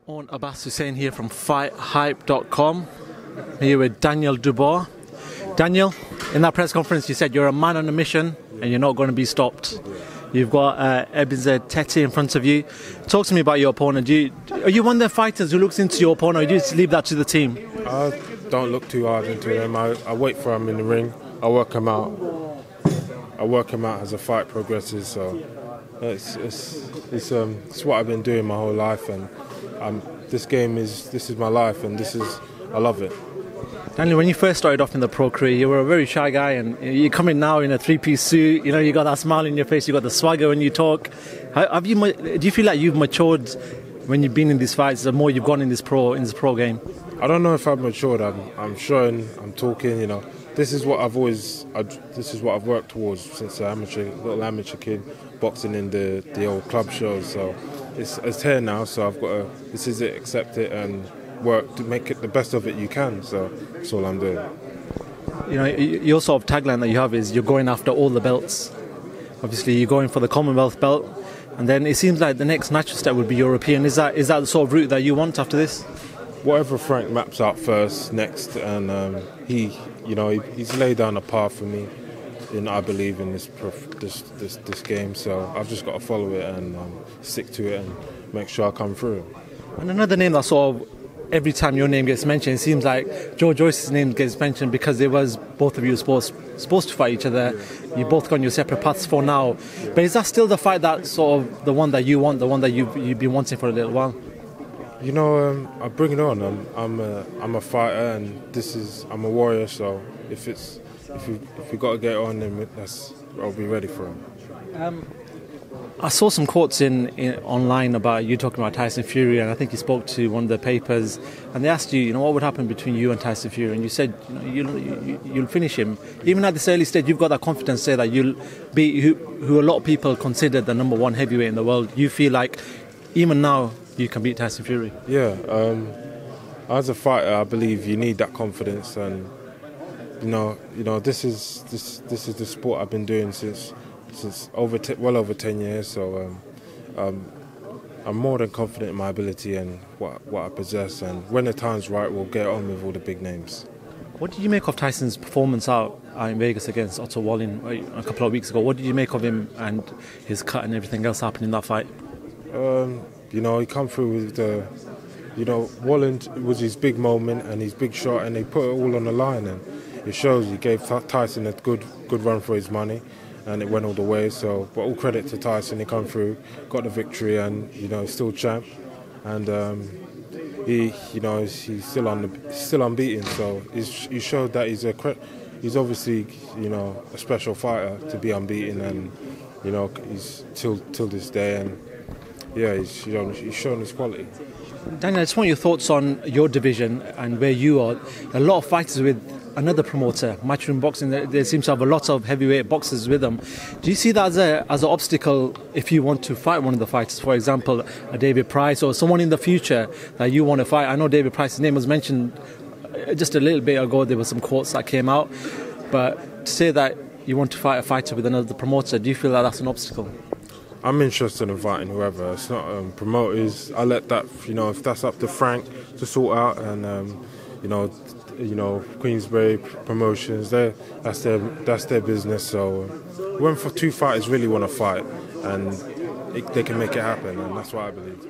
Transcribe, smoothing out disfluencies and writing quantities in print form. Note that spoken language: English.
On Abbas Hussein here from FightHype.com, here with Daniel Dubois. Daniel, in that press conference you said you're a man on a mission and you're not going to be stopped. You've got Ebenezer Tetteh in front of you. Talk to me about your opponent. Are you one of the fighters who looks into your opponent, or do you just leave that to the team? I don't look too hard into them. I wait for them in the ring. I work them out. As the fight progresses. So it's what I've been doing my whole life, and this is my life, and I love it. Daniel, when you first started off in the pro career, you were a very shy guy, and you come in now in a three-piece suit. You know, you got that smile in your face, you got the swagger when you talk. Do you feel like you've matured when you've been in these fights? The more you've gone in this pro game. I don't know if I've matured. I'm showing. I'm talking. You know, this is what I've worked towards since an little amateur kid, boxing in the old club shows. So it's here now. So I've got to. This is it. Accept it and work to make it the best of it you can. So that's all I'm doing. You know, your sort of tagline that you have is you're going after all the belts. Obviously, you're going for the Commonwealth belt, and then it seems like the next natural step would be European. Is that the sort of route that you want after this? Whatever Frank maps out next, and he's laid down a path for me, and I believe in this game. So I've just got to follow it and stick to it and make sure I come through. And another name that sort of every time your name gets mentioned, it seems like Joe Joyce's name gets mentioned because it was both of you supposed to fight each other. Yeah. You both gone your separate paths for now. Yeah. But is that still the fight that sort of the one that you want, the one that you've been wanting for a little while? You know, I bring it on. I'm a fighter, and I'm a warrior. So if we got to get on, then I'll be ready for him. I saw some quotes in online about you talking about Tyson Fury, and I think you spoke to one of the papers, and they asked you, what would happen between you and Tyson Fury, and you said, you'll finish him. Even at this early stage, you've got that confidence to say that you'll be who a lot of people consider the number one heavyweight in the world. You feel like even now you can beat Tyson Fury. Yeah, as a fighter, I believe you need that confidence, and this is the sport I've been doing since well over 10 years, so I'm more than confident in my ability and what I possess, and when the time's right, we'll get on with all the big names. What did you make of Tyson's performance out in Vegas against Wallin a couple of weeks ago? What did you make of him and his cut and everything else happening in that fight? He come through with Wallin was his big moment and his big shot, and he put it all on the line, and it shows he gave Tyson a good run for his money. And it went all the way, but all credit to Tyson. He come through, got the victory, and he's still champ, and he's still unbeaten. So he showed that he's obviously a special fighter to be unbeaten, and he's till this day, and he's shown his quality. Daniel, I just want your thoughts on your division and where you are. A lot of fighters with another promoter, Matchroom Boxing. There seems to have a lot of heavyweight boxers with them. Do you see that as an obstacle if you want to fight one of the fighters? For example, a David Price or someone in the future that you want to fight. I know David Price's name was mentioned just a little bit ago. There were some quotes that came out. But to say that you want to fight a fighter with another promoter, do you feel that that's an obstacle? I'm interested in fighting whoever. It's not promoters. I let that, if that's up to Frank to sort out, and Queensberry Promotions, that's their business. So when two fighters really want to fight, and they can make it happen, and that's what I believe.